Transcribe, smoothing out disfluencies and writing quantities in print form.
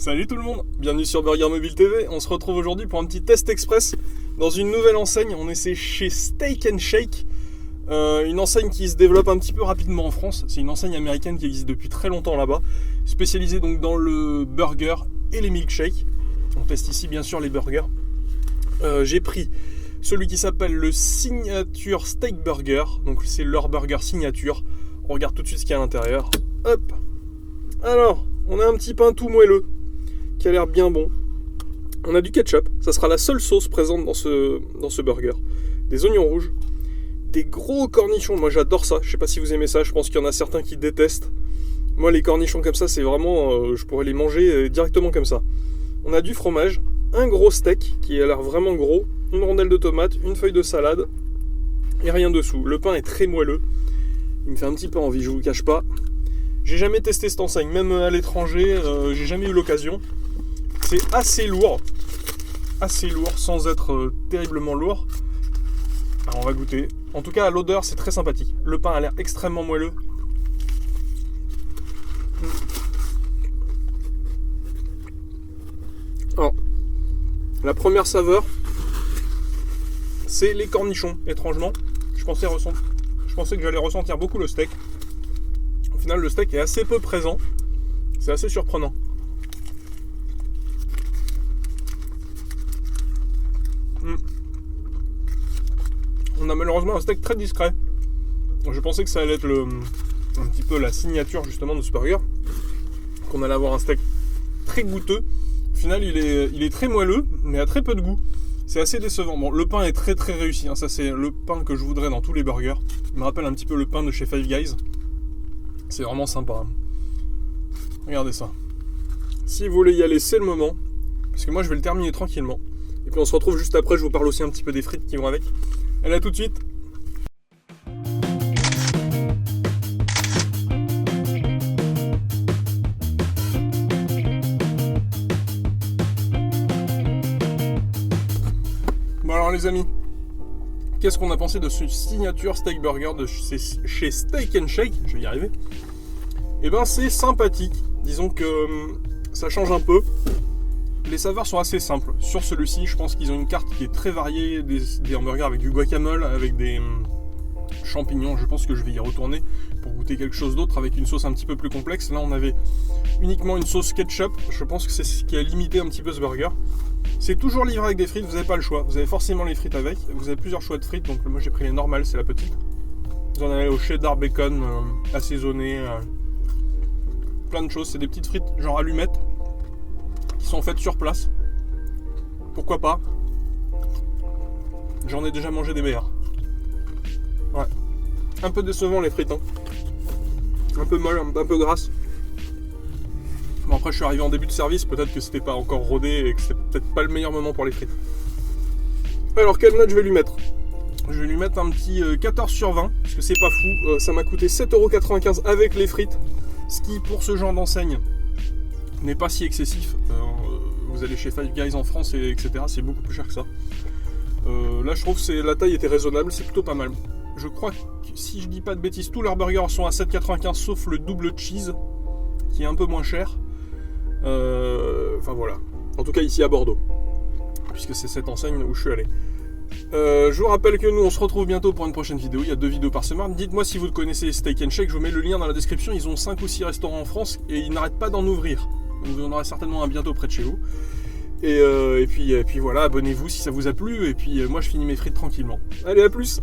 Salut tout le monde, bienvenue sur Burger Mobile TV. On se retrouve aujourd'hui pour un petit test express dans une nouvelle enseigne. On est chez Steak and Shake, une enseigne qui se développe un petit peu rapidement en France. C'est une enseigne américaine qui existe depuis très longtemps là-bas, spécialisée donc dans le burger et les milkshakes. On teste ici bien sûr les burgers. J'ai pris celui qui s'appelle le Signature Steak Burger, donc c'est leur burger signature. On regarde tout de suite ce qu'il y a à l'intérieur. Hop. Alors, on a un petit pain tout moelleux qui a l'air bien bon. On a du ketchup, ça sera la seule sauce présente dans ce burger. Des oignons rouges, des gros cornichons, moi j'adore ça, je sais pas si vous aimez ça, je pense qu'il y en a certains qui détestent. Moi les cornichons comme ça, c'est vraiment, je pourrais les manger directement comme ça. On a du fromage, un gros steak qui a l'air vraiment gros, une rondelle de tomate, une feuille de salade et rien dessous. Le pain est très moelleux, il me fait un petit peu envie, je vous le cache pas. J'ai jamais testé cette enseigne, même à l'étranger, j'ai jamais eu l'occasion. C'est assez lourd sans être terriblement lourd. Alors on va goûter. En tout cas, à l'odeur, c'est très sympathique. Le pain a l'air extrêmement moelleux. Alors, la première saveur, c'est les cornichons, étrangement. Je pensais que j'allais ressentir beaucoup le steak. Au final, le steak est assez peu présent. C'est assez surprenant. On a malheureusement un steak très discret. Je pensais que ça allait être un petit peu la signature justement de ce burger. Qu'on allait avoir un steak très goûteux. Au final, il est très moelleux, mais a très peu de goût. C'est assez décevant. Bon, le pain est très très réussi. Ça, c'est le pain que je voudrais dans tous les burgers. Il me rappelle un petit peu le pain de chez Five Guys. C'est vraiment sympa. Regardez ça. Si vous voulez y aller, c'est le moment. Parce que moi, je vais le terminer tranquillement. Et puis on se retrouve juste après. Je vous parle aussi un petit peu des frites qui vont avec. Allez, à tout de suite. Bon alors les amis, qu'est-ce qu'on a pensé de ce Signature Steak Burger de chez Steak and Shake? Je vais y arriver. Et ben c'est sympathique. Disons que ça change un peu. Les saveurs sont assez simples. Sur celui-ci, je pense qu'ils ont une carte qui est très variée, des hamburgers avec du guacamole, avec des champignons. Je pense que je vais y retourner pour goûter quelque chose d'autre avec une sauce un petit peu plus complexe. Là, on avait uniquement une sauce ketchup. Je pense que c'est ce qui a limité un petit peu ce burger. C'est toujours livré avec des frites, vous n'avez pas le choix. Vous avez forcément les frites avec. Vous avez plusieurs choix de frites. Donc moi, j'ai pris les normales, c'est la petite. Vous en avez au cheddar bacon, assaisonné, plein de choses. C'est des petites frites genre allumettes, sont faites sur place. Pourquoi pas? J'en ai déjà mangé des meilleurs. Ouais. Un peu décevant les frites. Un peu molle, un peu grasse. Bon après je suis arrivé en début de service, peut-être que c'était pas encore rodé et que c'était peut-être pas le meilleur moment pour les frites. Alors quelle note je vais lui mettre? Je vais lui mettre un petit 14 sur 20, parce que c'est pas fou. Ça m'a coûté 7,95€ avec les frites. Ce qui pour ce genre d'enseigne n'est pas si excessif. Vous allez chez Five Guys en France, etc. C'est beaucoup plus cher que ça. Là, je trouve que la taille était raisonnable, c'est plutôt pas mal. Je crois que, si je dis pas de bêtises, tous leurs burgers sont à 7,95 sauf le double cheese, qui est un peu moins cher. Enfin voilà. En tout cas, ici à Bordeaux, puisque c'est cette enseigne où je suis allé. Je vous rappelle que nous, on se retrouve bientôt pour une prochaine vidéo. Il y a 2 vidéos par semaine. Dites-moi si vous connaissez Steak and Shake. Je vous mets le lien dans la description. Ils ont 5 ou 6 restaurants en France et ils n'arrêtent pas d'en ouvrir. Vous en aurez certainement un bientôt près de chez vous. Et puis voilà, abonnez-vous si ça vous a plu. Et puis moi, je finis mes frites tranquillement. Allez, à plus!